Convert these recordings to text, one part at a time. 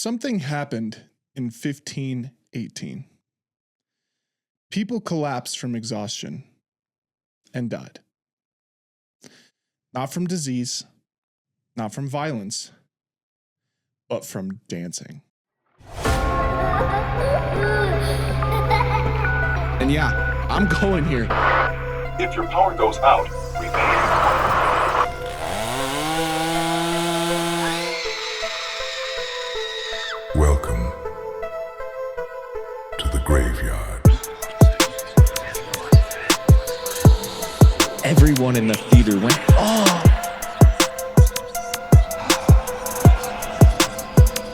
Something happened in 1518. People collapsed from exhaustion and died. Not from disease, not from violence, but from dancing. And yeah, I'm going here. If your power goes out, remain. Welcome to the graveyard. Everyone in the theater went, oh!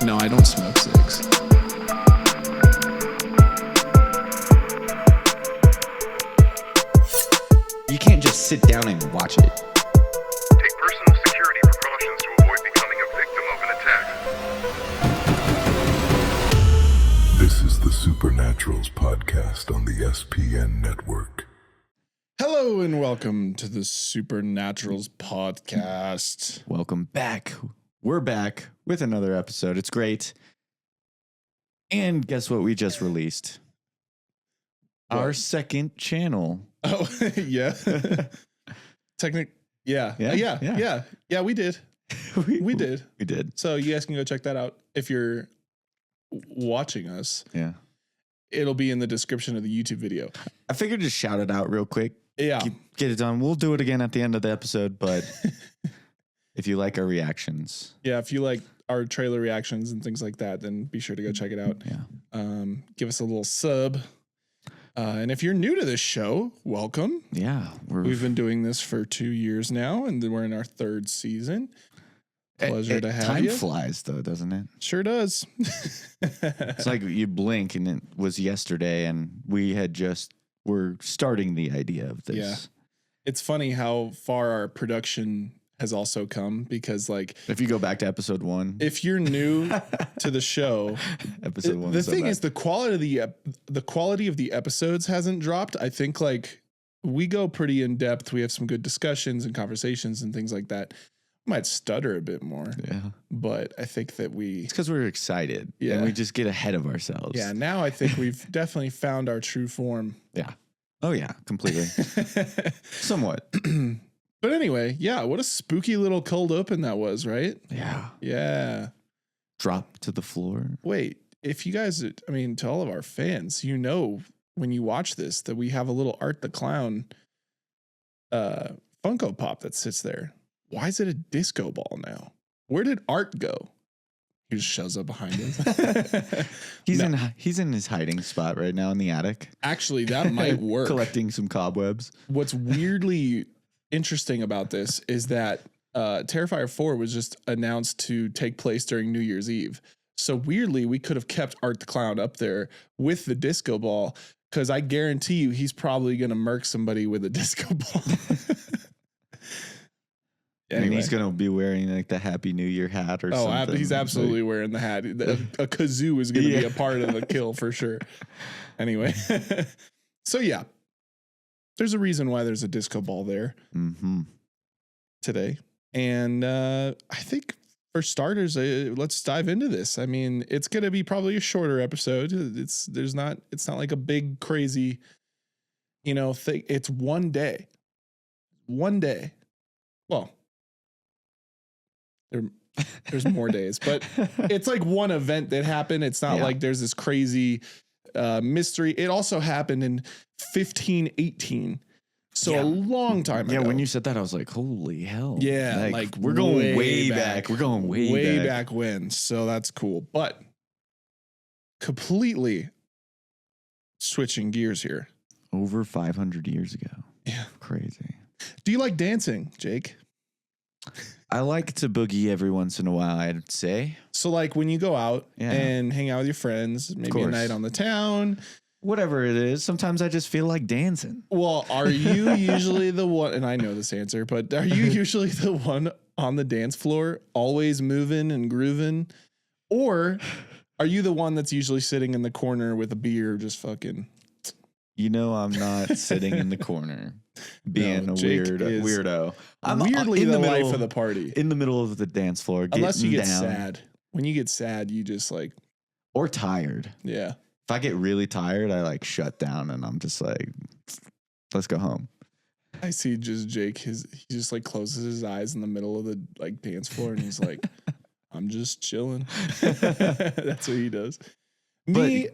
No, I don't smoke cigs. You can't just sit down and watch it. Take personal security precautions to avoid becoming a victim of an attack. This is the Supernaturals podcast on the SPN network. Hello and welcome to the Supernaturals podcast. Welcome back. We're back with another episode. It's great. And guess what we just released? What? Our second channel. Oh, yeah. Yeah, we did. We did. We did. So you guys can go check that out if you're watching us. Yeah. It'll be in the description of the YouTube video. I figured just shout it out real quick. Yeah. Get it done. We'll do it again at the end of the episode, but if you like our reactions. Yeah, if you like our trailer reactions and things like that, then be sure to go check it out. Yeah. Give us a little sub. And if you're new to this show, welcome. Yeah. We've been doing this for 2 years now, and we're in our third season. Pleasure to have you. Time flies, though, doesn't it? Sure does. It's like you blink and it was yesterday, and we're starting the idea of this. Yeah. It's funny how far our production has also come because, like, If you go back to episode 1, if you're new to the show, episode 1. the thing is the quality of the episodes hasn't dropped. I think like we go pretty in depth. We have some good discussions and conversations and things like that. Might stutter a bit more, Yeah. but I think that It's because we're excited. Yeah. And we just get ahead of ourselves. yeah, now I think we've definitely found our true form. Yeah. Oh, yeah. Completely. Somewhat. But anyway, yeah, what a spooky little cold open that was, right? Yeah. Yeah. Drop to the floor. Wait, if you guys, I mean, to all of our fans, you know, when you watch this, that we have a little Art the Clown Funko Pop that sits there. Why is it a disco ball now? Where did Art go? He just shows up behind us. He's in his hiding spot right now in the attic. Actually, that might work. Collecting some cobwebs. What's weirdly interesting about this is that Terrifier 4 was just announced to take place during New Year's Eve. So weirdly, we could have kept Art the Clown up there with the disco ball, because I guarantee you he's probably going to murk somebody with a disco ball. And Anyway. he's going to be wearing like the Happy New Year hat or something. He's absolutely wearing the hat. A kazoo is going to be a part of the kill for sure. Anyway. So yeah, there's a reason why there's a disco ball there today. And I think for starters, let's dive into this. I mean, it's going to be probably a shorter episode. It's not like a big crazy, thing. It's one day. Well, there's more days, but it's like one event that happened. It's not like there's this crazy mystery. It also happened in 1518. So a long time ago. Yeah, when you said that, I was like, holy hell. Yeah, like we're going way back. We're going way back when. So that's cool. But completely switching gears here. Over 500 years ago. Yeah. Crazy. Do you like dancing, Jake? I like to boogie every once in a while, I'd say. So like when you go out and hang out with your friends, maybe a night on the town. Whatever it is, sometimes I just feel like dancing. Well, are you usually the one, and I know this answer, but are you usually the one on the dance floor always moving and grooving? Or are you the one that's usually sitting in the corner with a beer just fucking... You know, I'm not sitting in the corner being a weirdo. I'm weirdly in the middle life of the party. In the middle of the dance floor. Unless you get down. sad. When you get sad, you just like, or tired. yeah. If I get really tired, I like shut down and I'm just like, let's go home. I see just Jake, he just like closes his eyes in the middle of the like dance floor and he's like, I'm just chilling. That's what he does. Me,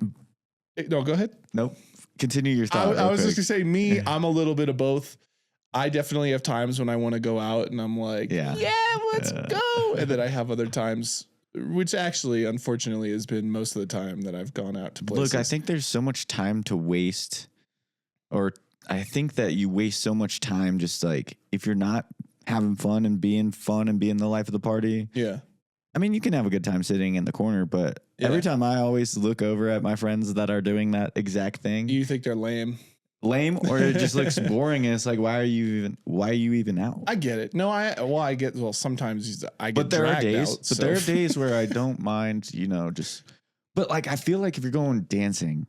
no, go ahead. Nope. Continue your thought. I was just gonna say, me, I'm a little bit of both. I definitely have times when I want to go out and I'm like, yeah, let's go. And then I have other times, which actually, unfortunately, has been most of the time that I've gone out to places. Look, I think there's so much time to waste, or I think that you waste so much time just like if you're not having fun and being the life of the party. Yeah. I mean, you can have a good time sitting in the corner, but every time I always look over at my friends that are doing that exact thing. You think they're lame? Or it just looks boring and it's like, why are you even out? I get it. No, sometimes I get there are days, out, but there are days where I don't mind, but like, I feel like if you're going dancing,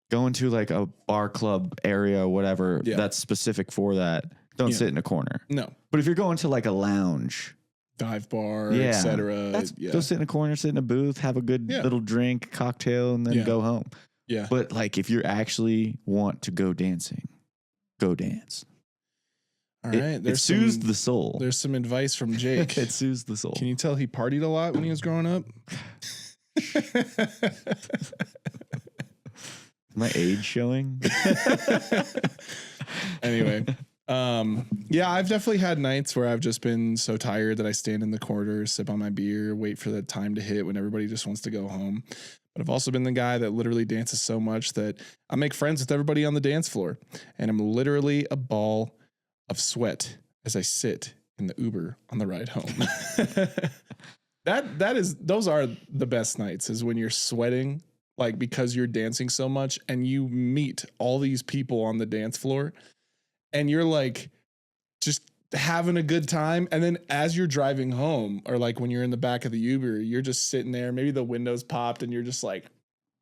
going to like a bar club area, whatever, that's specific for that, don't sit in a corner. No. But if you're going to like a lounge, dive bar, etc. Go sit in a corner, sit in a booth, have a good little drink, cocktail, and then go home. Yeah. But like if you actually want to go dancing, go dance. All right. It soothes the soul. There's some advice from Jake. It soothes the soul. Can you tell he partied a lot when he was growing up? My age showing? Anyway. I've definitely had nights where I've just been so tired that I stand in the corner, sip on my beer, wait for the time to hit when everybody just wants to go home. But I've also been the guy that literally dances so much that I make friends with everybody on the dance floor. And I'm literally a ball of sweat as I sit in the Uber on the ride home. Those are the best nights, is when you're sweating, like because you're dancing so much and you meet all these people on the dance floor and you're like just having a good time. And then as you're driving home, or like when you're in the back of the Uber, you're just sitting there, maybe the window's popped and you're just like,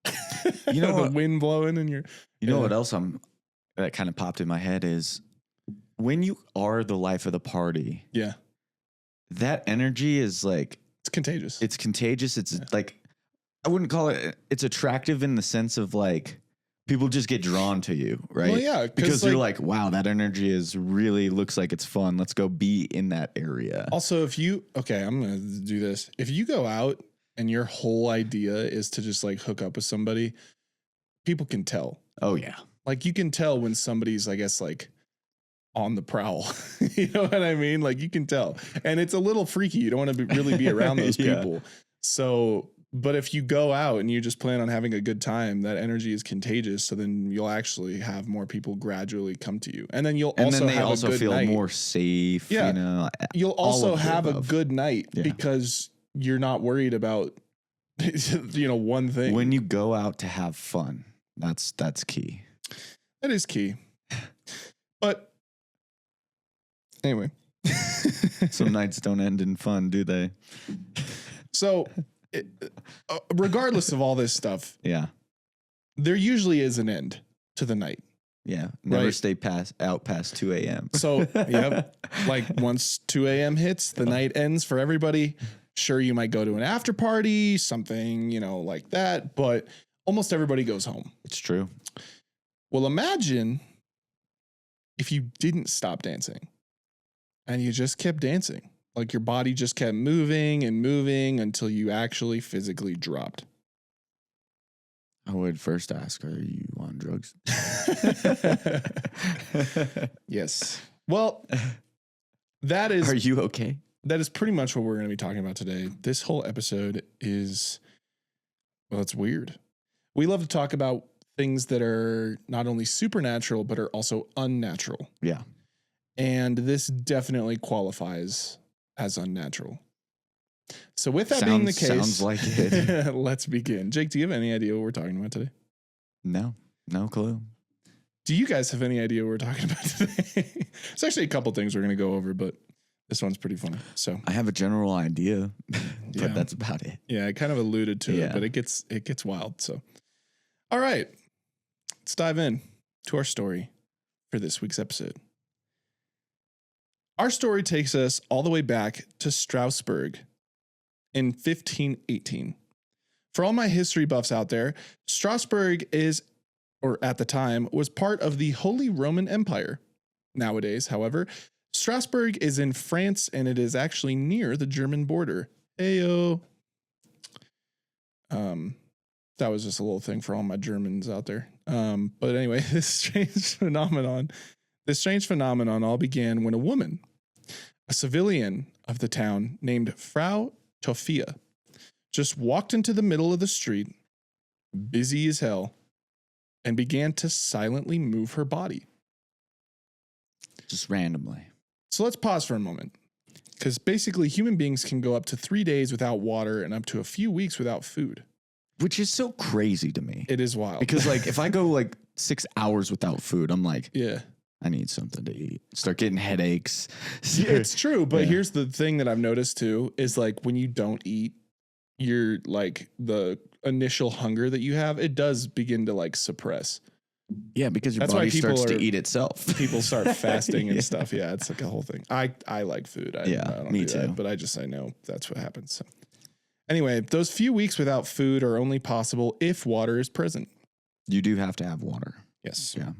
the wind blowing and what else that kind of popped in my head is when you are the life of the party. Yeah. That energy is like, it's contagious. It's like, I wouldn't call it's attractive in the sense of like, people just get drawn to you, right? Well, yeah. Because you're like, wow, that energy looks like it's fun. Let's go be in that area. Also, I'm going to do this. If you go out and your whole idea is to just like hook up with somebody, people can tell. Oh, yeah. Like you can tell when somebody's, I guess, like on the prowl. You know what I mean? Like you can tell. And it's a little freaky. You don't want to really be around those people. So... But if you go out and you just plan on having a good time, that energy is contagious. So then you'll actually have more people gradually come to you. And then you'll also have a good feel night. More safe. Yeah. You'll also have a good night because you're not worried about, one thing. When you go out to have fun, that's key. That is key. But anyway. Some nights don't end in fun, do they? So... regardless of all this stuff, there usually is an end to the night. Yeah, never stay out past 2 a.m. So, like once 2 a.m. hits, the night ends for everybody. Sure, you might go to an after party, something, like that, but almost everybody goes home. It's true. Well, imagine if you didn't stop dancing and you just kept dancing. Like your body just kept moving and moving until you actually physically dropped. I would first ask, are you on drugs? Yes. Well, that is... Are you okay? That is pretty much what we're going to be talking about today. This whole episode is... Well, it's weird. We love to talk about things that are not only supernatural, but are also unnatural. Yeah. And this definitely qualifies as unnatural. So with that being the case, sounds like it. Let's begin. Jake, do you have any idea what we're talking about today? No clue. Do you guys have any idea what we're talking about today? It's actually a couple things we're going to go over, but this one's pretty funny. So I have a general idea, but that's about it. Yeah, I kind of alluded to it, but it gets wild. So, all right, let's dive in to our story for this week's episode. Our story takes us all the way back to Strasbourg in 1518. For all my history buffs out there, Strasbourg is, or at the time, was part of the Holy Roman Empire. Nowadays, however, Strasbourg is in France and it is actually near the German border. Heyo. That was just a little thing for all my Germans out there. But anyway, this strange phenomenon all began when a woman, a civilian of the town named Frau Toffia, just walked into the middle of the street, busy as hell, and began to silently move her body. Just randomly. So let's pause for a moment. Because basically human beings can go up to 3 days without water and up to a few weeks without food. Which is so crazy to me. It is wild. Because like if I go like 6 hours without food, I'm like, yeah, I need something to eat. Start getting headaches. It's true. But Yeah. here's the thing that I've noticed too, is like when you don't eat, you're like the initial hunger that you have, it does begin to like suppress. Yeah, because your That's why body people starts to are- eat itself. People start fasting and Yeah. stuff. Yeah, it's like a whole thing. I like food. I don't me do that, too. but I know that's what happens. So. Anyway, those few weeks without food are only possible if water is present. You do have to have water. Yes. Yeah.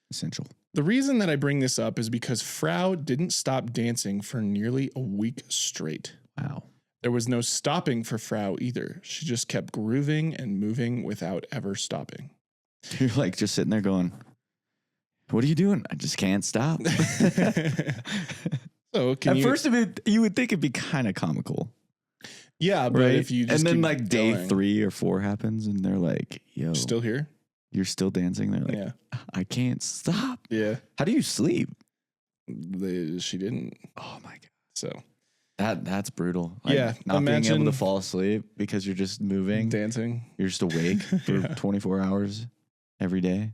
Essential. The reason that I bring this up is because Frau didn't stop dancing for nearly a week straight. Wow. There was no stopping for Frau either. She just kept grooving and moving without ever stopping. You're like just sitting there going, what are you doing? I just can't stop. So At first of it, you would think it'd be kind of comical. yeah, but Right. if you just and then keep like day going- 3 or 4 happens and they're like, yo, still here? you're still dancing. They're like, Yeah. I can't stop. Yeah. How do you sleep? She didn't. Oh my God. So That's brutal. Yeah, Not being able imagine- to fall asleep because you're just moving. dancing. You're just awake for Yeah. 24 hours every day.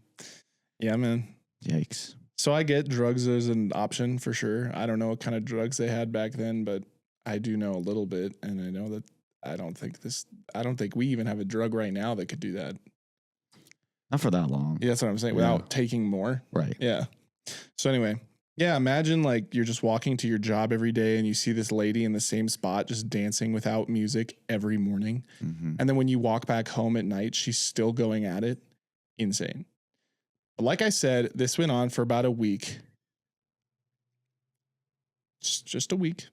Yeah, man. Yikes. So I get drugs as an option for sure. I don't know what kind of drugs they had back then, but I do know a little bit, and I know that I don't think we even have a drug right now that could do that. Not for that long. Yeah, that's what I'm saying. Yeah. Without taking more. Right. Yeah. So anyway, yeah, imagine like you're just walking to your job every day and you see this lady in the same spot just dancing without music every morning. Mm-hmm. And then when you walk back home at night, she's still going at it. Insane. But like I said, this went on for about a week. Just a week,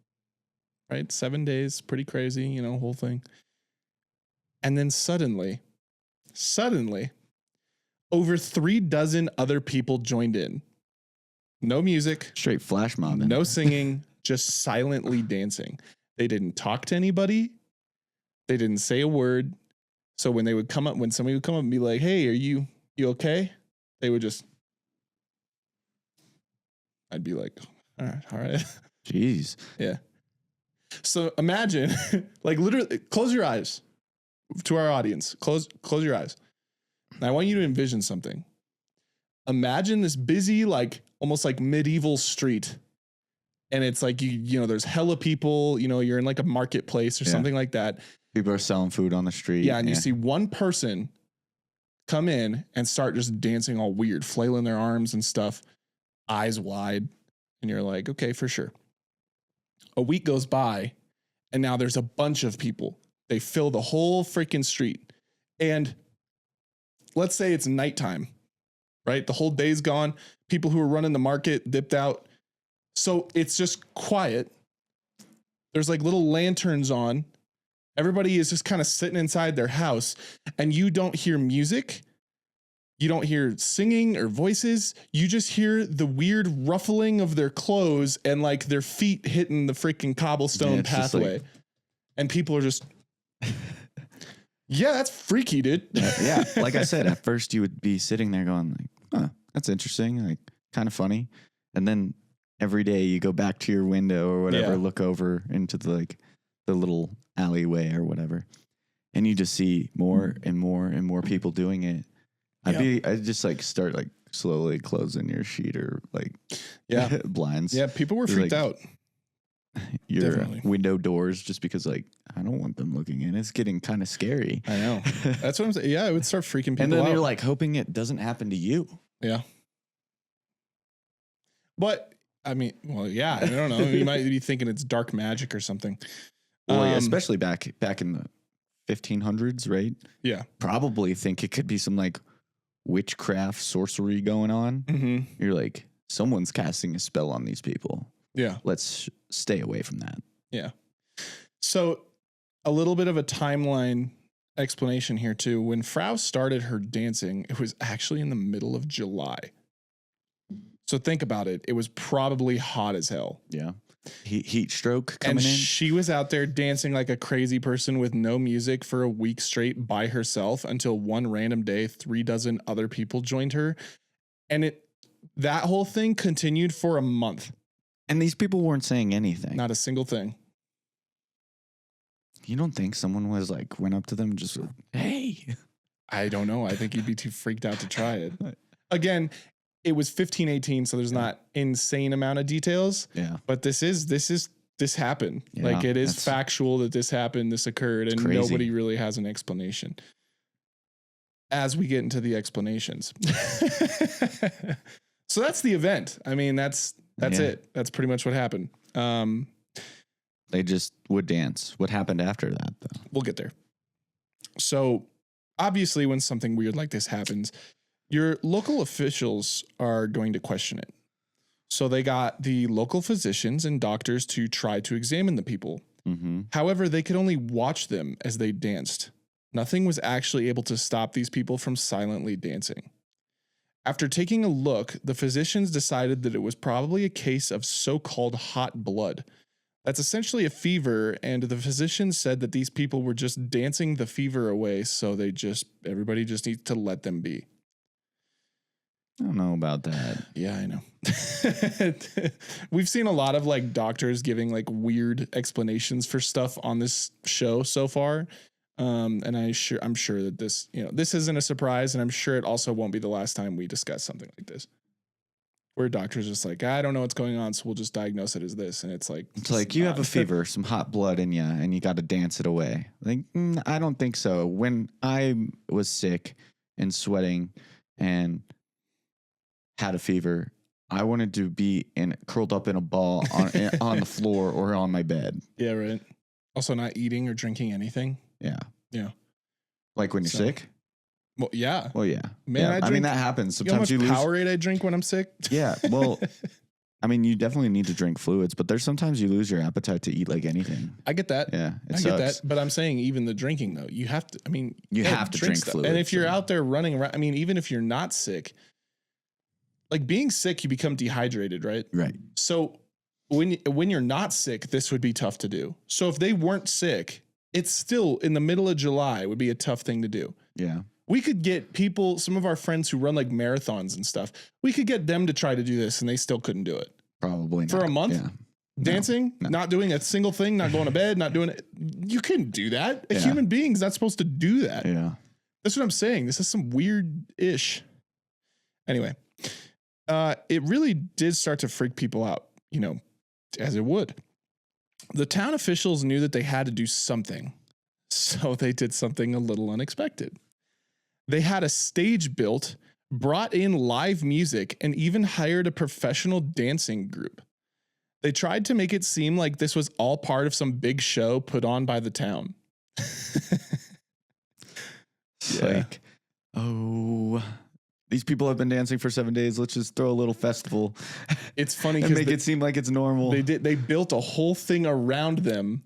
right? 7 days, pretty crazy, whole thing. And then suddenly, over 36 other people joined in. No music, Straight flash mobbing. no singing, just silently dancing. They didn't talk to anybody. They didn't say a word. So when somebody would come up and be like, "Hey, are you okay?" They would just, I'd be like, all right. Jeez. Yeah. So imagine, like literally, close your eyes. To our audience, close your eyes. And I want you to envision something. Imagine this busy, like almost like medieval street. And it's like, there's hella people, you're in like a marketplace or Yeah. something like that. People are selling food on the street. Yeah. And you see one person come in and start just dancing all weird, flailing their arms and stuff, eyes wide. And you're like, okay, for sure. A week goes by and now there's a bunch of people. They fill the whole freaking street. And let's say it's nighttime, right? The whole day's gone. People who are running the market dipped out. So it's just quiet. There's like little lanterns on. Everybody is just kind of sitting inside their house and you don't hear music. You don't hear singing or voices. You just hear the weird ruffling of their clothes and like their feet hitting the freaking cobblestone Yeah, it's just pathway. like- And people are just, yeah, that's freaky, dude. Yeah. Like I said, at first you would be sitting there going like, huh, that's interesting. Like kind of funny. And then every day you go back to your window or whatever, Yeah. look over into the little alleyway or whatever. And you just see more and more and more people doing it. I'd just like start like slowly closing your sheet or like Yeah. blinds. Yeah, people were It's freaked like- out. Your Definitely. window doors just because like I don't want them looking in. It's getting kind of scary. I know. That's what I'm saying. Yeah, it would start freaking people And then out. you're like hoping it doesn't happen to you. Yeah. But I mean, well, yeah, I don't know. You might be thinking it's dark magic or something. Well, yeah, especially back in the 1500s, right? Yeah. Probably think it could be some like witchcraft sorcery going on. Mm-hmm. You're like, someone's casting a spell on these people. Yeah. Let's stay away from that. Yeah. So a little bit of a timeline explanation here too. When Frau started her dancing, it was actually in the middle of July. So think about it. It was probably hot as hell. Yeah. Heat stroke coming and in. She was out there dancing like a crazy person with no music for a week straight by herself until one random day, 36 other people joined her. And that whole thing continued for a month. And these people weren't saying anything. Not a single thing. You don't think someone was like, went up to them and just, hey? I don't know. I think you'd be too freaked out to try it. Again, it was 1518, so there's not insane amount of details. Yeah. But this happened. Yeah, like it is factual that this happened, this occurred, and crazy. Nobody really has an explanation. As we get into the explanations. So that's the event. I mean, that's it. That's pretty much what happened. They just would dance. What happened after that, though? We'll get there. So obviously when something weird like this happens, your local officials are going to question it. So they got the local physicians and doctors to try to examine the people. Mm-hmm. However, they could only watch them as they danced. Nothing was actually able to stop these people from silently dancing. After taking a look, the physicians decided that it was probably a case of so-called hot blood. That's essentially a fever, and the physicians said that these people were just dancing the fever away, so everybody just needs to let them be. I don't know about that. Yeah, I know. We've seen a lot of like doctors giving like weird explanations for stuff on this show so far. And I'm sure that this isn't a surprise, and I'm sure it also won't be the last time we discuss something like this. Where doctors just like, I don't know what's going on, so we'll just diagnose it as this. And it's like you have a fever, some hot blood in you, and you got to dance it away. Like, I don't think so. When I was sick and sweating and had a fever, I wanted to be curled up in a ball on the floor or on my bed. Yeah, right. Also not eating or drinking anything. Yeah. Yeah. Like when you're sick? Well, yeah. Well, yeah. Man, yeah. I mean, that happens. Sometimes you know how much lose Powerade I drink when I'm sick? Yeah. Well, I mean, you definitely need to drink fluids, but there's sometimes you lose your appetite to eat like anything. I get that. Yeah. I get that. But I'm saying even the drinking though, you have to, you have to drink stuff. fluids. And if you're out there running around, even if you're not sick, like being sick, you become dehydrated, right? Right. So when you're not sick, this would be tough to do. So if they weren't sick, it's still in the middle of July would be a tough thing to do. Yeah. We could get some of our friends who run like marathons and stuff. We could get them to try to do this and they still couldn't do it. Probably not. For a month? Yeah. Dancing, No. not doing a single thing, not going to bed, not doing it. You couldn't do that. A Yeah. human being's not supposed to do that. Yeah. That's what I'm saying. This is some weird-ish. Anyway, it really did start to freak people out, as it would. The town officials knew that they had to do something, so they did something a little unexpected. They had a stage built, brought in live music, and even hired a professional dancing group. They tried to make it seem like this was all part of some big show put on by the town. It's like, oh, these people have been dancing for 7 days. Let's just throw a little festival. It's funny and make it seem like it's normal. They built a whole thing around them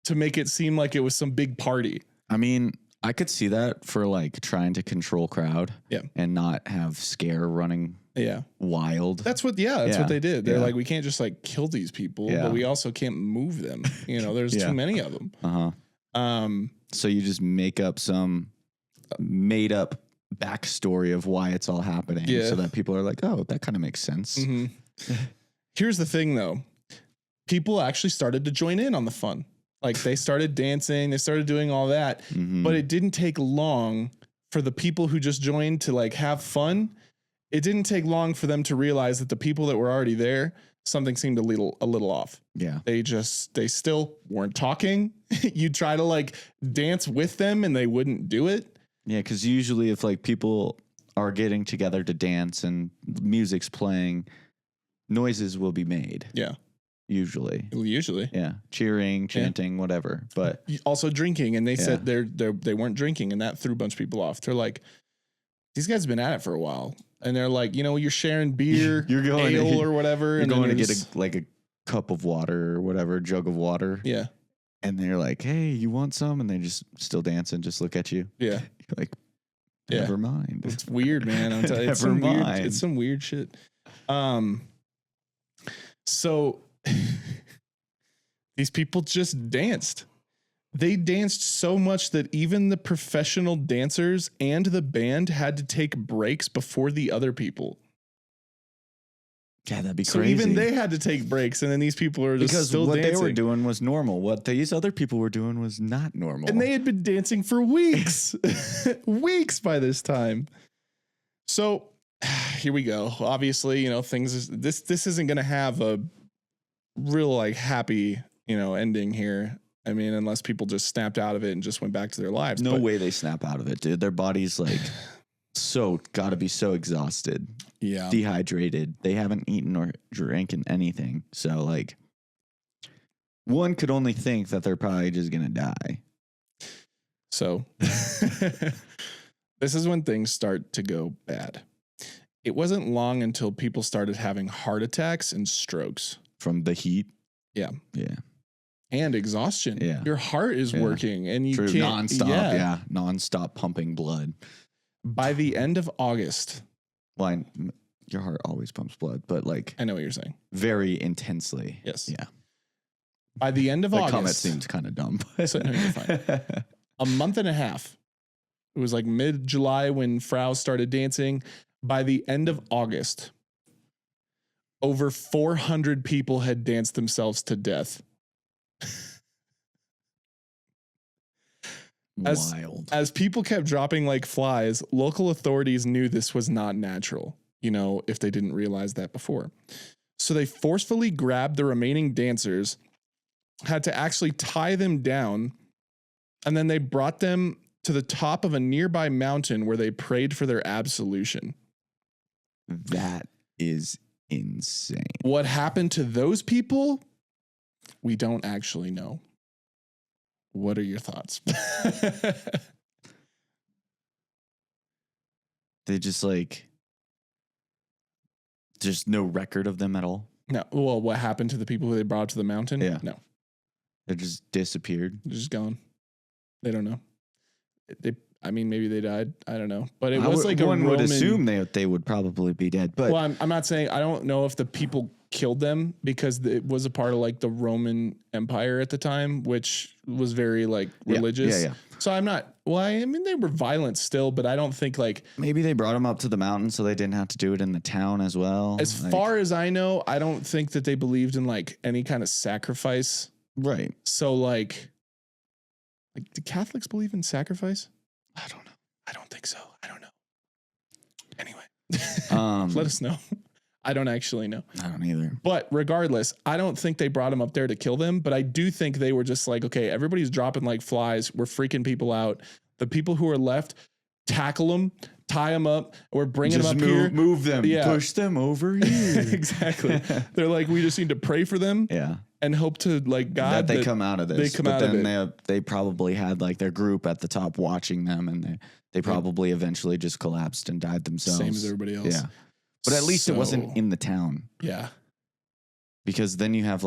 to make it seem like it was some big party. I mean, I could see that for like trying to control crowd and not have scare running wild. That's what they did. They're like, we can't just like kill these people, Yeah. but we also can't move them. There's too many of them. Uh-huh. So you just make up some made up backstory of why it's all happening so that people are like, oh, that kind of makes sense. Mm-hmm. Here's the thing though. People actually started to join in on the fun. Like they started dancing, they started doing all that, but it didn't take long for the people who just joined to like have fun. It didn't take long for them to realize that the people that were already there, something seemed a little off. Yeah. They still weren't talking. You try to like dance with them and they wouldn't do it. Yeah. Cause usually if like people are getting together to dance and music's playing, noises will be made. Yeah. Usually. Yeah. Cheering, chanting, whatever. But also drinking. And they said they weren't drinking, and that threw a bunch of people off. They're like, these guys have been at it for a while. And they're like, you're sharing beer, you're going ale or whatever. You're going to get a cup of water or whatever, jug of water. Yeah. And they're like, hey, you want some? And they just still dance and just look at you. Yeah. You're like, never mind. It's weird, man. I'm telling you, it's some weird shit. So these people just danced. They danced so much that even the professional dancers and the band had to take breaks before the other people. Yeah, that'd be so crazy. Even they had to take breaks, and then these people are just still dancing. Because what they were doing was normal. What these other people were doing was not normal. And they had been dancing for weeks, weeks by this time. So here we go. Obviously, this isn't going to have a real happy, ending here. I mean, unless people just snapped out of it and just went back to their lives. No way they snap out of it, dude. Their body's got to be so exhausted. Yeah. Dehydrated. They haven't eaten or drinking anything. So one could only think that they're probably just going to die. So this is when things start to go bad. It wasn't long until people started having heart attacks and strokes. From the heat? Yeah. Yeah. And exhaustion. Yeah. Your heart is working and you can't. Nonstop. Yeah. Nonstop pumping blood. By the end of August. Well, your heart always pumps blood, but I know what you're saying. Very intensely. Yes. Yeah. By the end of August. The comment seems kind of dumb. So, no, you're fine. A month and a half. It was mid-July when Frau started dancing. By the end of August, over 400 people had danced themselves to death. Wild. As people kept dropping like flies, local authorities knew this was not natural, if they didn't realize that before. So they forcefully grabbed the remaining dancers, had to actually tie them down, and then they brought them to the top of a nearby mountain where they prayed for their absolution. That is insane. What happened to those people? We don't actually know. What are your thoughts? They just there's no record of them at all. No. Well, what happened to the people who they brought to the mountain? Yeah. No. They just disappeared. They're just gone. They don't know. Maybe they died. I don't know. But it was one would assume they would probably be dead. But I'm not saying, I don't know if the people killed them because it was a part of the Roman Empire at the time, which was very religious. Yeah. So I'm not, they were violent still, but I don't think maybe they brought them up to the mountain so they didn't have to do it in the town as well. As far as I know, I don't think that they believed in any kind of sacrifice. Right. So do Catholics believe in sacrifice? I don't know. I don't think so. I don't know. Anyway, let us know. I don't actually know. I don't either. But regardless, I don't think they brought him up there to kill them, but I do think they were just okay, everybody's dropping like flies. We're freaking people out. The people who are left, tackle them, tie them up, or bringing them up here. Move them. Yeah. Push them over here. Exactly. They're we just need to pray for them. Yeah. And hope to God that they come out of this. They come out of it. They probably had their group at the top watching them, and they probably eventually just collapsed and died themselves. Same as everybody else. Yeah. But at least it wasn't in the town. Yeah. Because then you have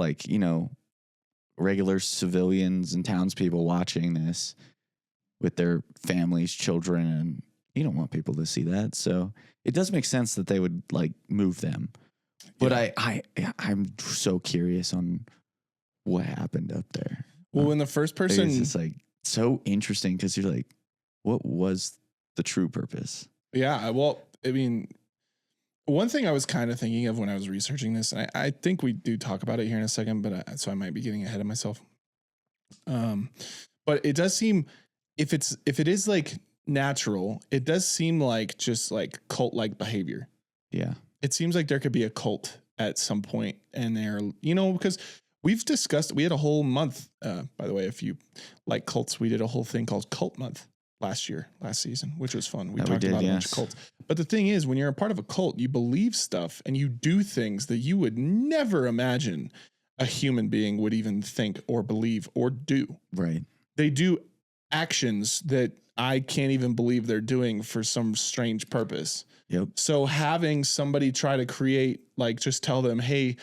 regular civilians and townspeople watching this with their families, children, and you don't want people to see that. So it does make sense that they would move them. But I'm so curious on what happened up there. Well, when the first person, it's just so interesting because you're what was the true purpose? Yeah. Well, one thing I was kind of thinking of when I was researching this, and I think we do talk about it here in a second, but so I might be getting ahead of myself. But it does seem if it is natural, it does seem just cult-like behavior. Yeah. It seems like there could be a cult at some point in there, because we've discussed, we had a whole month, by the way, if you like cults, we did a whole thing called Cult Month last season, which was fun. We talked about a bunch of cults. But the thing is, when you're a part of a cult, you believe stuff and you do things that you would never imagine a human being would even think or believe or do. Right. They do actions that I can't even believe they're doing for some strange purpose. Yep. So having somebody try to create, like, just tell them, hey,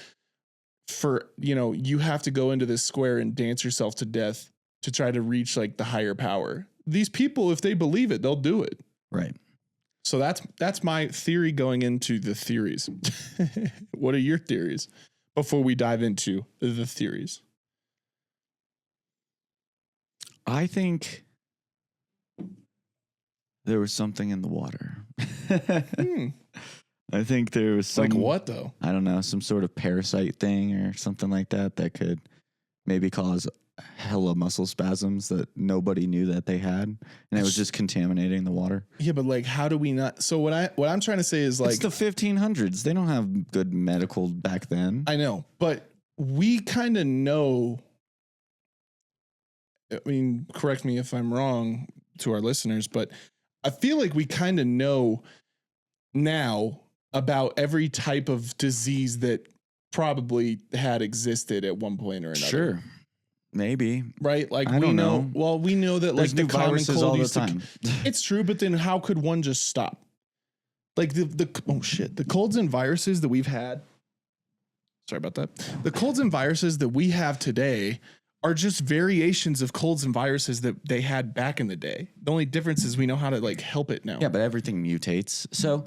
you have to go into this square and dance yourself to death to try to reach like the higher power. These people, if they believe it, they'll do it. Right. So that's my theory going into the theories. What are your theories before we dive into the theories? I think there was something in the water. I think there was some, like what though? I don't know, some sort of parasite thing or something like that could maybe cause hella muscle spasms that nobody knew that they had, and it was just contaminating the water. Yeah, but like, how do we not? So what I'm trying to say is like, it's the 1500s. They don't have good medical back then. I know, but we kind of know. I mean, correct me if I'm wrong to our listeners, but I feel like we kind of know now about every type of disease that probably had existed at one point or another. Sure. Maybe. Right? Like, we know. Well, we know that there's like the common viruses cold all the used time. It's true, but then how could one just stop? Like the colds and viruses that we've had. Sorry about that. The colds and viruses that we have today are just variations of colds and viruses that they had back in the day. The only difference is we know how to like help it now. Yeah, but everything mutates. So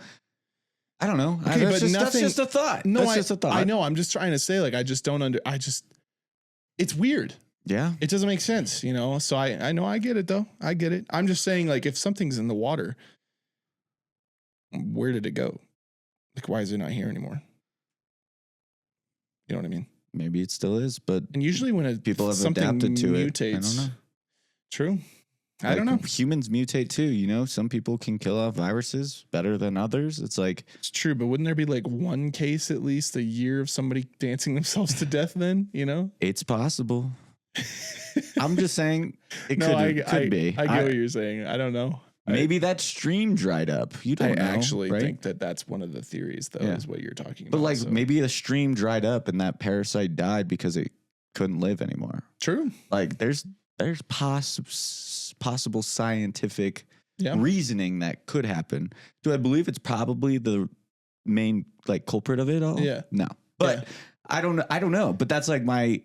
I don't know. Okay, that's just a thought. No, that's just a thought. I know. I'm just trying to say, like, it's weird. Yeah. It doesn't make sense, you know? So I know I get it though. I get it. I'm just saying, like, if something's in the water, where did it go? Like, why is it not here anymore? You know what I mean? Maybe it still is, but and usually when people have something adapted to mutates, it. I don't know. True. I don't know. Humans mutate too, you know? Some people can kill off viruses better than others. It's like, it's true, but wouldn't there be like one case at least a year of somebody dancing themselves to death then, you know? It's possible. I'm just saying it could be. I get what you're saying. I don't know. Maybe that stream dried up. You don't know. I actually right? think that's one of the theories, though, is what you're talking about. But like maybe the stream dried up and that parasite died because it couldn't live anymore. True. Like there's possible scientific reasoning that could happen. Do I believe it's probably the main like culprit of it all? Yeah. No. But I don't know. But that's like my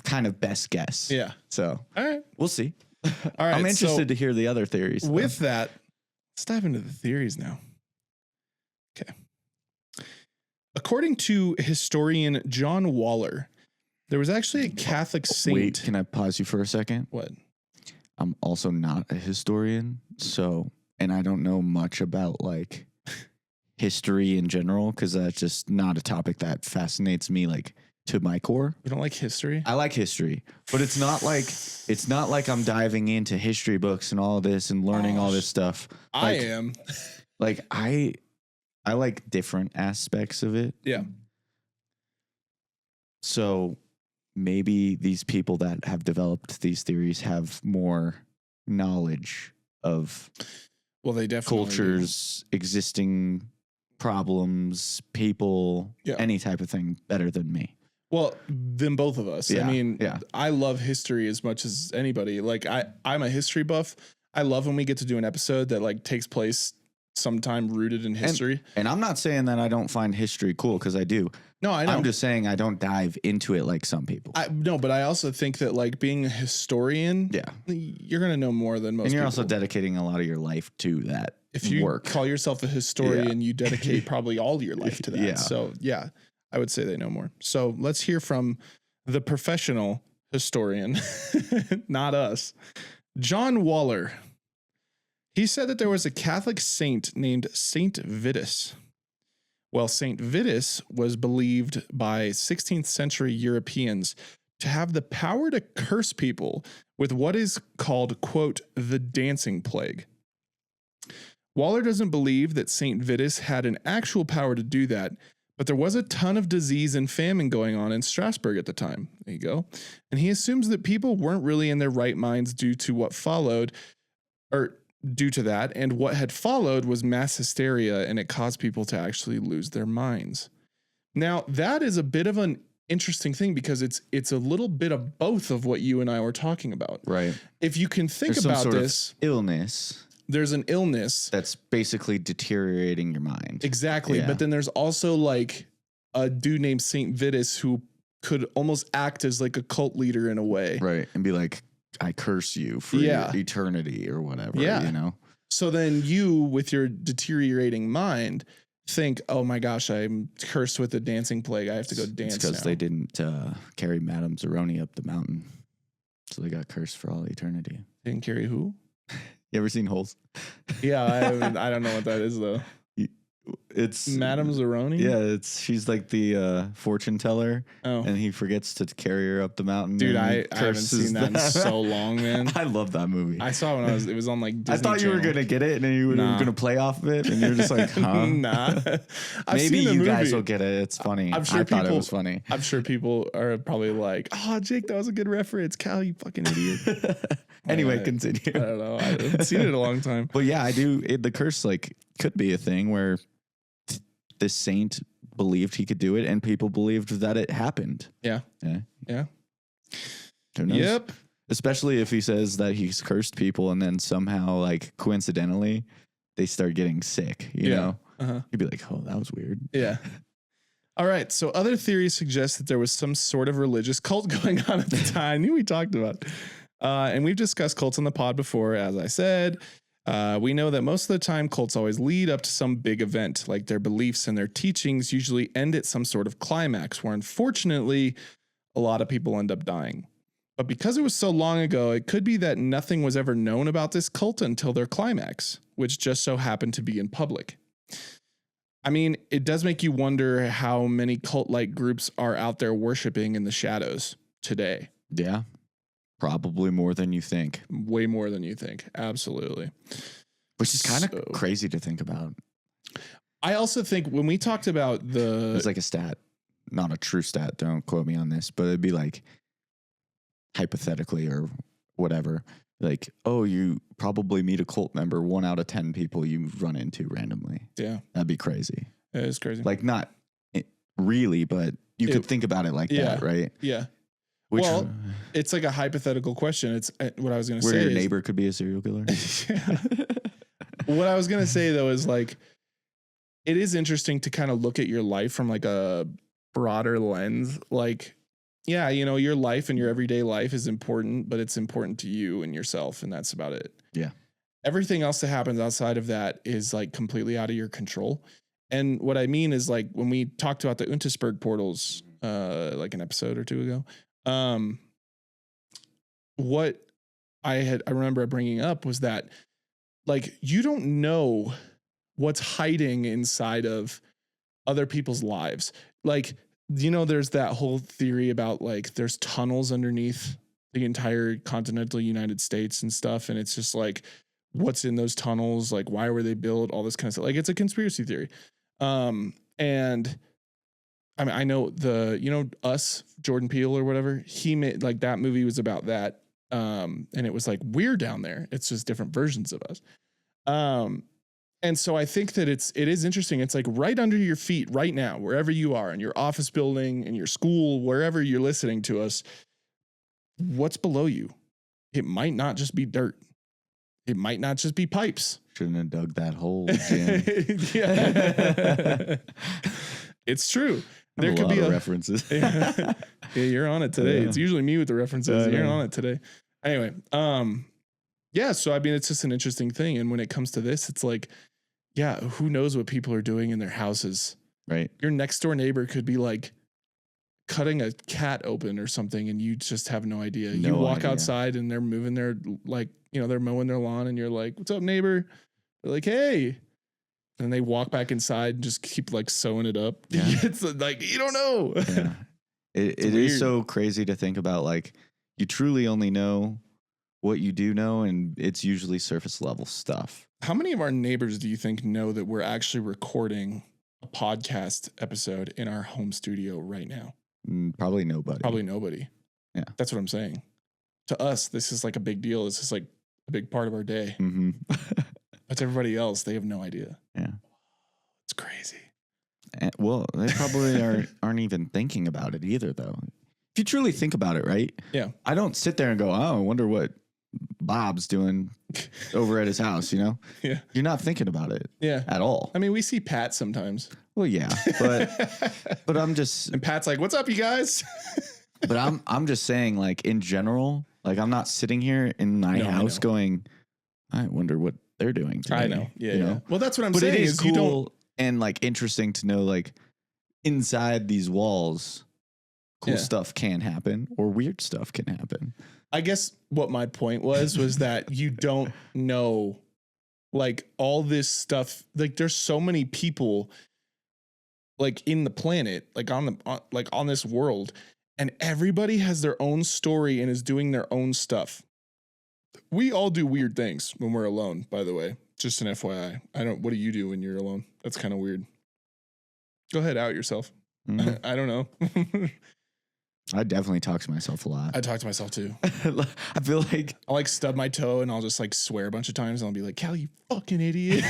kind of best guess. Yeah. So all right. We'll see. All right. I'm interested to hear the other theories. With that, let's dive into the theories now. Okay. According to historian John Waller, there was actually a Catholic saint. Wait, can I pause you for a second? What? I'm also not a historian, and I don't know much about like history in general because that's just not a topic that fascinates me like to my core. You don't like history? I like history, but it's not like I'm diving into history books and all this and learning all this stuff. I am. Like I like different aspects of it. Yeah. So maybe these people that have developed these theories have more knowledge of they definitely cultures, existing problems, people, any type of thing better than me. Well, than both of us. Yeah, I mean, I love history as much as anybody. Like I'm a history buff. I love when we get to do an episode that like takes place sometime rooted in history. And I'm not saying that I don't find history cool because I do. No, I know. I'm just saying I don't dive into it like some people. No, but I also think that like being a historian, you're going to know more than most people. And you're also dedicating a lot of your life to that if you work. Call yourself a historian, you dedicate probably all your life to that. Yeah. So yeah, I would say they know more. So let's hear from the professional historian, not us, John Waller. He said that there was a Catholic saint named Saint Vitus. Well, Saint Vitus was believed by 16th century Europeans to have the power to curse people with what is called, quote, the dancing plague. Waller doesn't believe that Saint Vitus had an actual power to do that, but there was a ton of disease and famine going on in Strasbourg at the time. There you go. And he assumes that people weren't really in their right minds due to that, and what had followed was mass hysteria, and it caused people to actually lose their minds. Now, that is a bit of an interesting thing because it's a little bit of both of what you and I were talking about. Right. If you can think There's about some sort this, of illness there's an illness that's basically deteriorating your mind. Exactly. Yeah. But then there's also like a dude named Saint Vitus who could almost act as like a cult leader in a way. Right. And be like, I curse you for your eternity or whatever, you know? So then you, with your deteriorating mind, think, oh my gosh, I'm cursed with a dancing plague. I have to go dance because they didn't carry Madame Zeroni up the mountain. So they got cursed for all eternity. Didn't carry who? You ever seen Holes? Yeah, I don't know what that is though. It's Madame Zeroni? Yeah, she's like the fortune teller. Oh. And he forgets to carry her up the mountain. Dude, I haven't seen that in so long, man. I love that movie. I saw it was on like Disney I thought you were Channel. going to get it and then you were going to play off of it and you're just like, huh? Nah. Maybe you guys will get it. It's funny. I'm sure I thought it was funny. I'm sure people are probably like, oh, Jake, that was a good reference. Cal, you fucking idiot. Anyway, continue. I don't know. I haven't seen it in a long time. But yeah, I do. The curse like could be a thing where this saint believed he could do it and people believed that it happened. Yeah. Who knows? Yep. Especially if he says that he's cursed people and then somehow like coincidentally they start getting sick, you know? You'd be like, oh, that was weird. Yeah. All right. So other theories suggest that there was some sort of religious cult going on at the time. I knew we talked about. And we've discussed cults on the pod before, as I said. We know that most of the time cults always lead up to some big event, like their beliefs and their teachings usually end at some sort of climax where unfortunately a lot of people end up dying. But because it was so long ago, it could be that nothing was ever known about this cult until their climax, which just so happened to be in public. I mean, it does make you wonder how many cult-like groups are out there worshiping in the shadows today. Yeah. Probably more than you think. Way more than you think. Absolutely. Which is kind of crazy to think about. I also think when we talked about it's like a stat, not a true stat. Don't quote me on this, but it'd be like hypothetically or whatever. Like, oh, you probably meet a cult member 1 out of 10 people you run into randomly. Yeah. That'd be crazy. It is crazy. Like not really, but you could think about it like that, right? Yeah. Well, it's like a hypothetical question. It's what I was going to say. Where your neighbor could be a serial killer. What I was going to say though is like, it is interesting to kind of look at your life from like a broader lens. Like, yeah, you know, your life and your everyday life is important, but it's important to you and yourself. And that's about it. Yeah. Everything else that happens outside of that is like completely out of your control. And what I mean is like when we talked about the Untersberg portals, like an episode or two ago, what I remember bringing up was that like, you don't know what's hiding inside of other people's lives. Like, you know, there's that whole theory about like, there's tunnels underneath the entire continental United States and stuff. And it's just like, what's in those tunnels? Like, why were they built? All this kind of stuff. Like, it's a conspiracy theory. And I mean, I know Us, Jordan Peele or whatever, he made like that movie was about that. And it was like, we're down there. It's just different versions of us. And so I think that it is interesting. It's like right under your feet right now, wherever you are in your office building, in your school, wherever you're listening to us, what's below you? It might not just be dirt. It might not just be pipes. Shouldn't have dug that hole, Jim. Yeah. It's true. There could be references. Yeah, you're on it today. Yeah. It's usually me with the references. You're on it today. Anyway, yeah, so I mean, it's just an interesting thing. And when it comes to this, it's like, yeah, who knows what people are doing in their houses? Right. Your next door neighbor could be like cutting a cat open or something, and you just have no idea. You walk outside and they're moving their, like, you know, they're mowing their lawn, and you're like, "What's up, neighbor?" They're like, "Hey." And they walk back inside and just keep like sewing it up. Yeah. It's like, you don't know. Yeah. It is so crazy to think about. Like, you truly only know what you do know, and it's usually surface level stuff. How many of our neighbors do you think know that we're actually recording a podcast episode in our home studio right now? Probably nobody. Probably nobody. Yeah. That's what I'm saying. To us, this is like a big deal. This is like a big part of our day. Mm-hmm. But to everybody else, they have no idea. Yeah. It's crazy. Well, they probably aren't even thinking about it either, though. If you truly think about it, right? Yeah. I don't sit there and go, oh, I wonder what Bob's doing over at his house, you know? Yeah. You're not thinking about it at all. I mean, we see Pat sometimes. Well, yeah, but I'm just... And Pat's like, what's up, you guys? But I'm just saying, like, in general, like, I'm not sitting here in my house going, I wonder what they're doing today. I know. Yeah, you yeah. know? Well, that's what I'm But saying. it is cool you don't... and, like, interesting to know, like, inside these walls, cool stuff can happen or weird stuff can happen. I guess what my point was that you don't know, like, all this stuff. Like, there's so many people, like, in the planet, like on this world, and everybody has their own story and is doing their own stuff. We all do weird things when we're alone, by the way. Just an FYI. What do you do when you're alone? That's kind of weird. Go ahead, out yourself. Mm-hmm. I don't know. I definitely talk to myself a lot. I talk to myself too. I feel like I'll like stub my toe and I'll just like swear a bunch of times and I'll be like, Cal, you fucking idiot.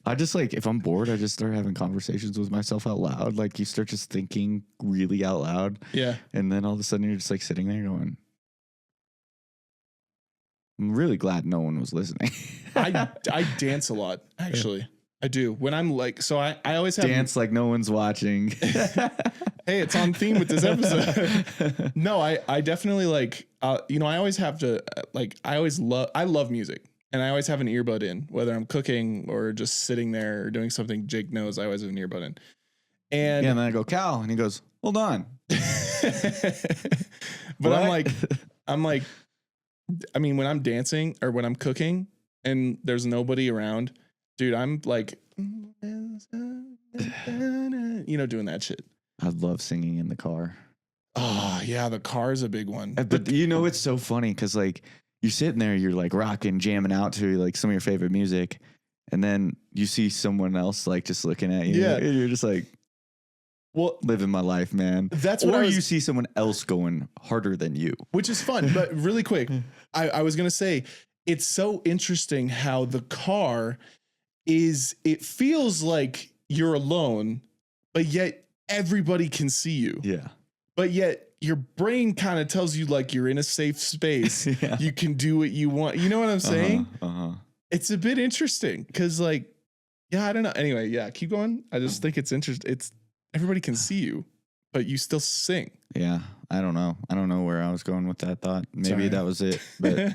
I just like, if I'm bored, I just start having conversations with myself out loud. Like you start just thinking really out loud. Yeah. And then all of a sudden you're just like sitting there going, I'm really glad no one was listening. I dance a lot, actually. Yeah. I do. When I'm like, so I always have dance like no one's watching. Hey, it's on theme with this episode. No, I definitely like, you know, I always have to like, I love music and I always have an earbud in, whether I'm cooking or just sitting there or doing something. Jake knows I always have an earbud in. And then I go, Cal, and he goes, hold on. But I'm like, I mean, when I'm dancing or when I'm cooking and there's nobody around, dude, I'm like, you know, doing that shit. I love singing in the car. Oh, yeah, the car is a big one. But you know, it's so funny because like you're sitting there, you're like rocking, jamming out to like some of your favorite music. And then you see someone else like just looking at you. Yeah. And you're just like, well, living my life, man. That's what you see someone else going harder than you, which is fun. But really quick, I was going to say, it's so interesting how the car it feels like you're alone, but yet everybody can see you. Yeah. But yet your brain kind of tells you like you're in a safe space. Yeah. You can do what you want. You know what I'm saying? It's a bit interesting because like, yeah, I don't know. Anyway, yeah, keep going. I just think it's interesting. It's everybody can see you, but you still sing. Yeah. I don't know where I was going with that thought. Maybe that was it, but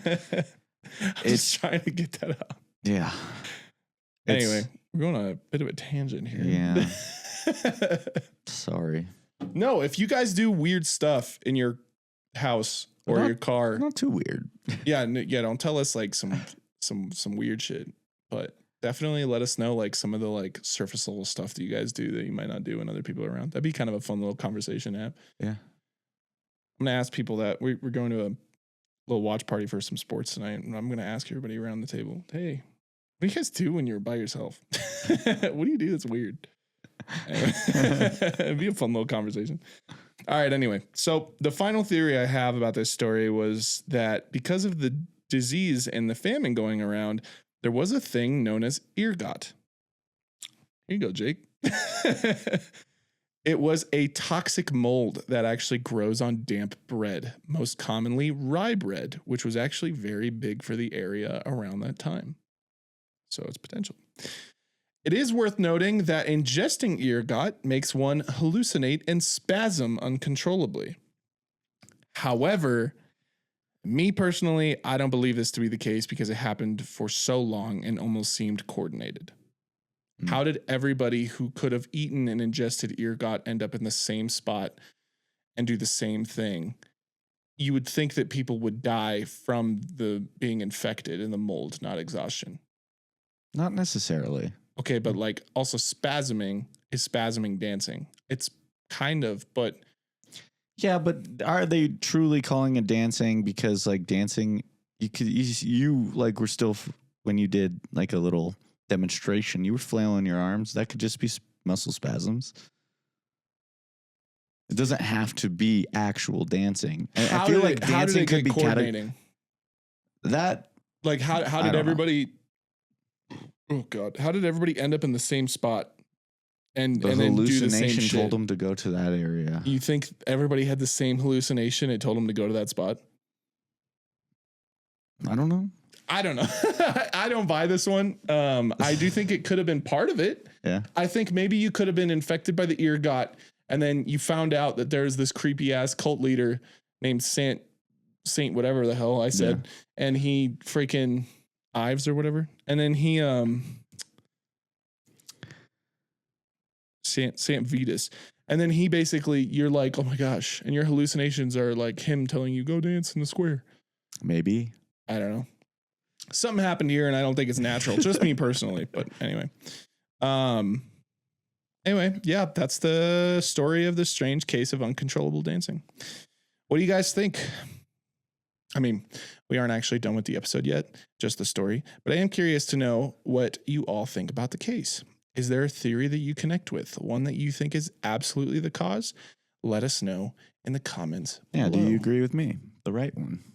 it's trying to get that out. Yeah. Anyway, we're going on a bit of a tangent here. Yeah. Sorry. No, if you guys do weird stuff in your house or your car, not too weird. Yeah, don't tell us like some weird shit, but definitely let us know like some of the like surface level stuff that you guys do that you might not do when other people are around. That'd be kind of a fun little conversation app. Yeah. I'm going to ask people that we're going to a little watch party for some sports tonight, and I'm going to ask everybody around the table, hey, what do you guys do when you're by yourself? What do you do that's weird? Anyway, it'd be a fun little conversation. All right. Anyway, so the final theory I have about this story was that because of the disease and the famine going around, there was a thing known as ergot. Here you go, Jake. It was a toxic mold that actually grows on damp bread, most commonly rye bread, which was actually very big for the area around that time. So it's potential. It is worth noting that ingesting ergot makes one hallucinate and spasm uncontrollably. However, me personally, I don't believe this to be the case because it happened for so long and almost seemed coordinated. How did everybody who could have eaten and ingested ergot end up in the same spot and do the same thing? You would think that people would die from the being infected in the mold, not exhaustion. Not necessarily. Okay, but like also spasming is spasming dancing. It's kind of, but yeah, but are they truly calling it dancing? Because like dancing, you like were still when you did like a little demonstration, you were flailing your arms. That could just be muscle spasms. It doesn't have to be actual dancing. I feel like dancing could be coordinating. That like how did everybody? Oh God! How did everybody end up in the same spot and The and then do the same hallucination shit. told him to go to that area. You think everybody had the same hallucination? It told him to go to that spot. I don't know. I don't know. I don't buy this one. I do think it could have been part of it. Yeah. I think maybe you could have been infected by the ergot, and then you found out that there's this creepy ass cult leader named Saint whatever the hell I said, and he freaking Ives or whatever, and then he Saint Vitus, and then he basically, you're like, oh my gosh, and your hallucinations are like him telling you go dance in the square. Maybe. I don't know. Something happened here, and I don't think it's natural. Just me personally, but anyway. Anyway, yeah, that's the story of the strange case of uncontrollable dancing. What do you guys think? I mean, we aren't actually done with the episode yet, just the story, but I am curious to know what you all think about the case. Is there a theory that you connect with? One that you think is absolutely the cause? Let us know in the comments. Yeah, below. do you agree with me? The right one.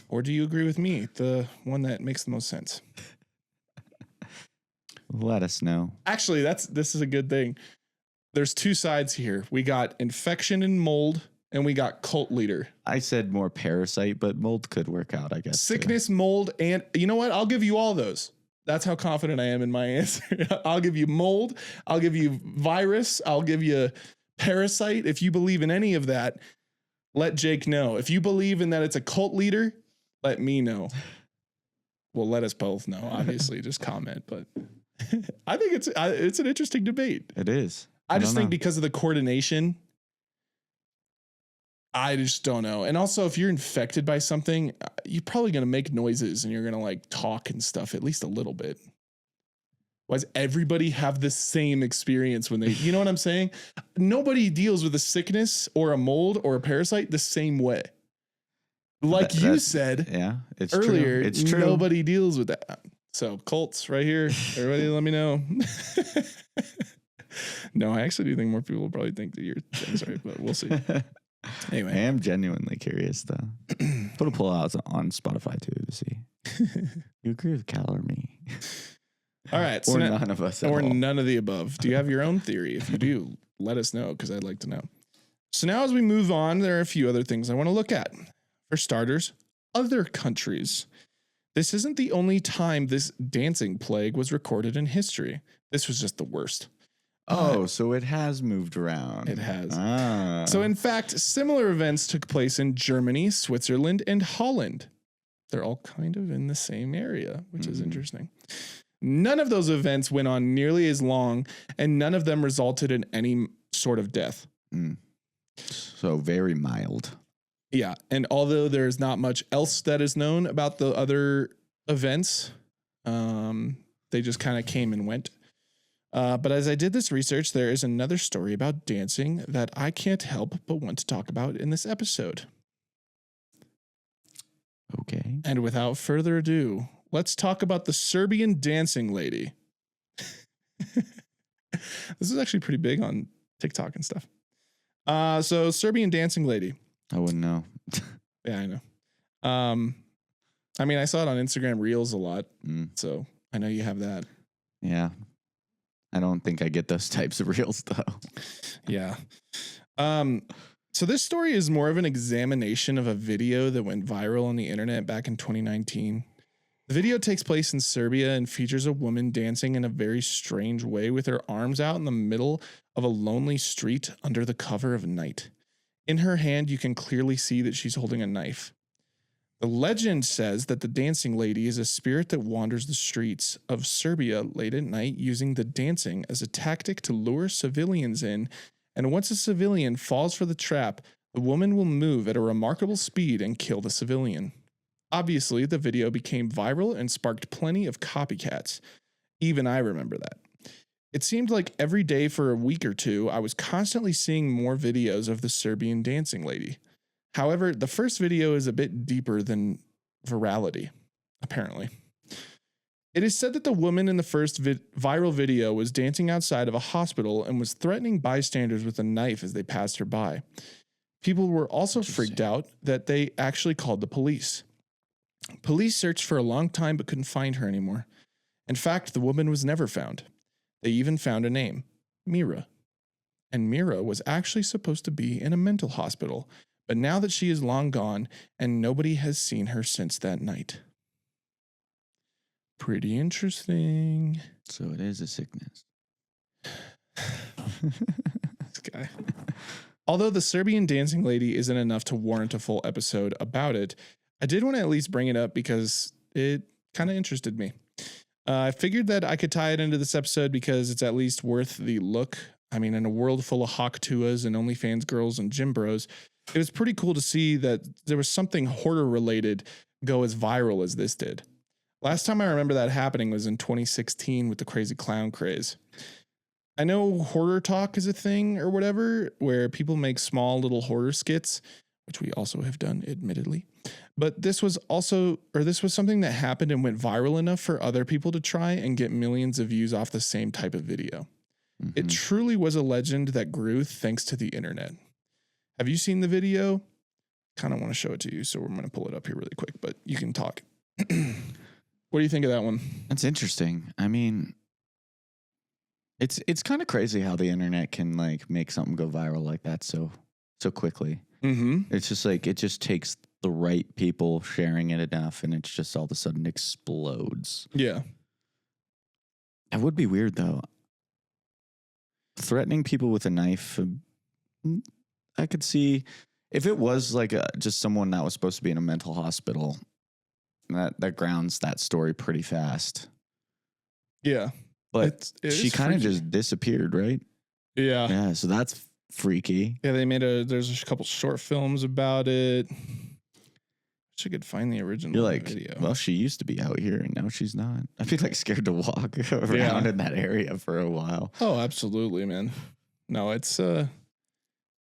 Or do you agree with me? The one that makes the most sense. Let us know. Actually, this is a good thing. There's two sides here. We got infection and mold, and we got cult leader. I said more parasite, but mold could work out, I guess. Sickness, mold, and you know what? I'll give you all those. That's how confident I am in my answer. I'll give you mold. I'll give you virus. I'll give you parasite. If you believe in any of that, let Jake know. If you believe in that it's a cult leader, let me know. Well, let us both know, obviously. Just comment. But I think it's an interesting debate. It is. I just think because of the coordination, I just don't know. And also, if you're infected by something, you're probably going to make noises and you're going to like talk and stuff, at least a little bit. Why does everybody have the same experience when they, you know what I'm saying? Nobody deals with a sickness or a mold or a parasite the same way. Like you said it's earlier, true. It's true. Nobody deals with that. So cults right here. Everybody let me know. No, I actually do think more people will probably think that your thing's right, but we'll see. Anyway. I am genuinely curious though. Put a poll out on Spotify too to see. You agree with Cal or me? All right. Or none of us. Or none of the above. Do you have your own theory? If you do, let us know because I'd like to know. So now as we move on, there are a few other things I want to look at. For starters, other countries. This isn't the only time this dancing plague was recorded in history. This was just the worst. Oh, so it has moved around. It has. So in fact, similar events took place in Germany, Switzerland, and Holland. They're all kind of in the same area, which is interesting. None of those events went on nearly as long, and none of them resulted in any sort of death. So very mild. Yeah. And although there's not much else that is known about the other events, they just kind of came and went. But as I did this research, there is another story about dancing that I can't help but want to talk about in this episode. Okay. And without further ado, let's talk about the Serbian dancing lady. This is actually pretty big on TikTok and stuff. So Serbian dancing lady. I wouldn't know. Yeah, I know. I mean, I saw it on Instagram Reels a lot, so I know you have that. Yeah. I don't think I get those types of reels though. Yeah. So this story is more of an examination of a video that went viral on the internet back in 2019. The video takes place in Serbia and features a woman dancing in a very strange way with her arms out in the middle of a lonely street under the cover of night. In her hand, you can clearly see that she's holding a knife. The legend says that the dancing lady is a spirit that wanders the streets of Serbia late at night using the dancing as a tactic to lure civilians in, and once a civilian falls for the trap, the woman will move at a remarkable speed and kill the civilian. Obviously, the video became viral and sparked plenty of copycats. Even I remember that. It seemed like every day for a week or two, I was constantly seeing more videos of the Serbian dancing lady. However, the first video is a bit deeper than virality, apparently. It is said that the woman in the first viral video was dancing outside of a hospital and was threatening bystanders with a knife as they passed her by. People were also freaked out that they actually called the police. Police searched for a long time but couldn't find her anymore. In fact, the woman was never found. They even found a name, Mira. and Mira was actually supposed to be in a mental hospital, but now that she is long gone and nobody has seen her since that night. Pretty interesting. So it is a sickness. This guy. Although the Serbian dancing lady isn't enough to warrant a full episode about it, I did want to at least bring it up because it kind of interested me. I figured that I could tie it into this episode because it's at least worth the look. I mean, in a world full of hawk tuas and OnlyFans girls and gym bros, it was pretty cool to see that there was something hoarder related go as viral as this did. Last time I remember that happening was in 2016 with the crazy clown craze. I know hoarder talk is a thing or whatever, where people make small little hoarder skits, which we also have done, admittedly. But this was something that happened and went viral enough for other people to try and get millions of views off the same type of video. Mm-hmm. It truly was a legend that grew thanks to the internet. Have you seen the video? Kind of want to show it to you, so we're going to pull it up here really quick, but you can talk. What do you think of that one? That's interesting. I mean, it's kind of crazy how the internet can like make something go viral like that so quickly. Mm-hmm. It's just like, it just takes the right people sharing it enough and it's just all of a sudden explodes. Yeah. It would be weird though. Threatening people with a knife, I could see if it was like just someone that was supposed to be in a mental hospital, that grounds that story pretty fast. Yeah. But she kind of just disappeared, right? Yeah. Yeah. So that's freaky. Yeah. There's a couple short films about it. Wish I could find the original You're like, video. Well, she used to be out here and now she's not. I'd be like scared to walk around in that area for a while. Oh, absolutely, man. No, it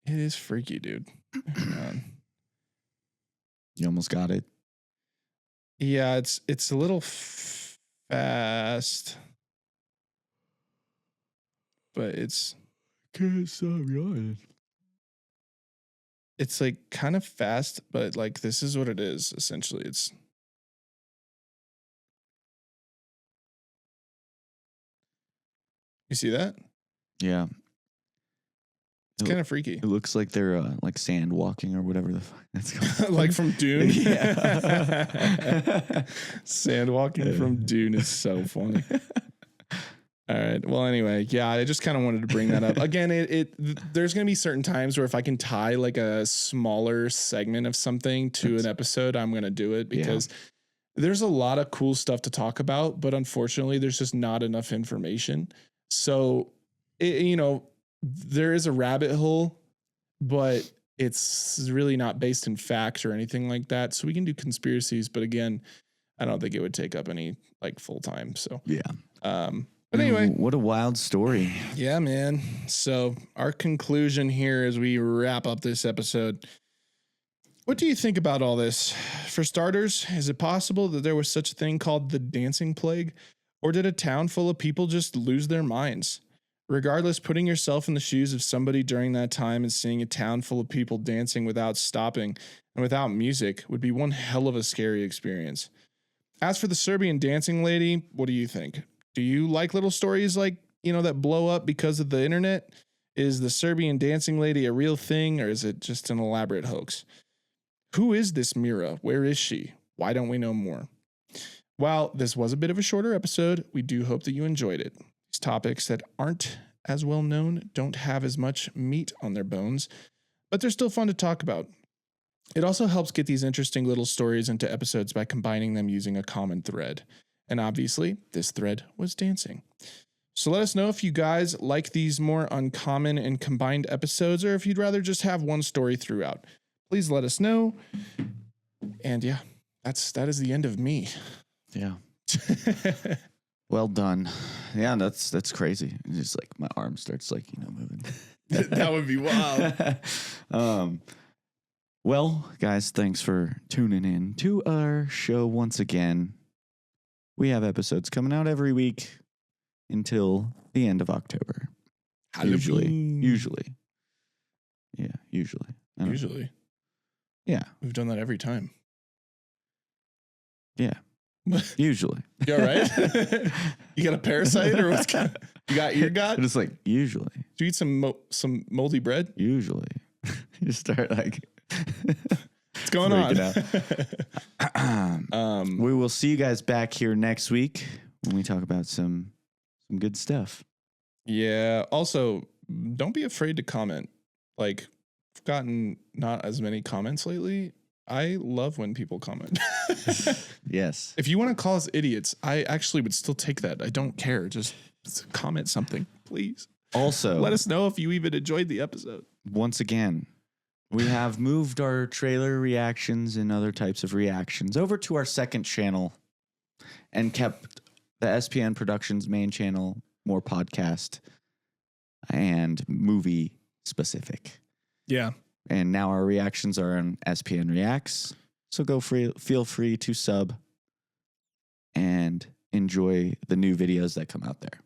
is freaky, dude. Hang on. You almost got it. Yeah, it's a little fast, but it's like kind of fast, but like this is what it is essentially. You see that? Yeah. It's kind of freaky. It looks like they're like sand walking or whatever the fuck that's called. Like from Dune. Yeah. Sand walking from Dune is so funny. All right. Well, anyway, yeah, I just kind of wanted to bring that up. Again, there's going to be certain times where if I can tie like a smaller segment of something to an episode, I'm going to do it because there's a lot of cool stuff to talk about, but unfortunately there's just not enough information. So, there is a rabbit hole, but it's really not based in fact or anything like that. So we can do conspiracies, but again, I don't think it would take up any like full time. So yeah. But anyway, what a wild story. Yeah, man. So our conclusion here as we wrap up this episode. What do you think about all this? For starters, is it possible that there was such a thing called the dancing plague? Or did a town full of people just lose their minds? Regardless, putting yourself in the shoes of somebody during that time and seeing a town full of people dancing without stopping and without music would be one hell of a scary experience. As for the Serbian dancing lady, what do you think? Do you like little stories like, that blow up because of the internet? Is the Serbian dancing lady a real thing or is it just an elaborate hoax? Who is this Mira? Where is she? Why don't we know more? While this was a bit of a shorter episode, we do hope that you enjoyed it. These topics that aren't as well known don't have as much meat on their bones, but they're still fun to talk about. It also helps get these interesting little stories into episodes by combining them using a common thread. And obviously, this thread was dancing. So let us know if you guys like these more uncommon and combined episodes, or if you'd rather just have one story throughout. Please let us know. And yeah, that is the end of me. Yeah. Well done. Yeah, that's crazy. It's just like my arm starts like, moving. That would be wild. Well, guys, thanks for tuning in to our show once again. We have episodes coming out every week until the end of October. Halloween. Usually. Yeah, usually. Usually. Yeah. We've done that every time. Yeah. Usually. You all right? You got a parasite or what's going on? You got ear got? It's like usually. Did Do you eat some moldy bread? Usually. You start like... What's going on? We will see you guys back here next week when we talk about some good stuff. Yeah. Also, don't be afraid to comment. Like, I've gotten not as many comments lately. I love when people comment. Yes. If you want to call us idiots, I actually would still take that. I don't care. Just comment something, please. Also, let us know if you even enjoyed the episode. Once again, we have moved our trailer reactions and other types of reactions over to our second channel and kept the SPN Productions main channel more podcast and movie specific. Yeah. And now our reactions are on SPN Reacts. So feel free to sub and enjoy the new videos that come out there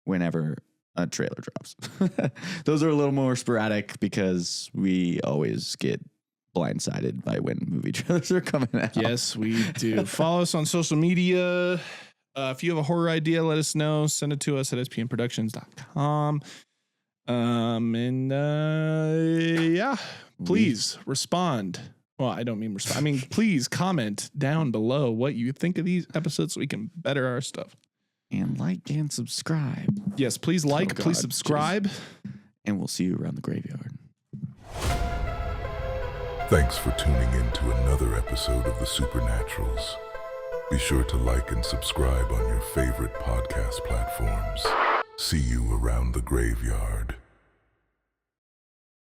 whenever a trailer drops. Those are a little more sporadic because we always get blindsided by when movie trailers are coming out. Yes, we do. Follow us on social media. If you have a horror idea, let us know. Send it to us at spnproductions.com. Yeah, please respond. Well, I don't mean respond. I mean, please comment down below what you think of these episodes so we can better our stuff. And like and subscribe. Yes, please like, please subscribe. And we'll see you around the graveyard. Thanks for tuning in to another episode of The Supernaturals. Be sure to like and subscribe on your favorite podcast platforms. See you around the graveyard.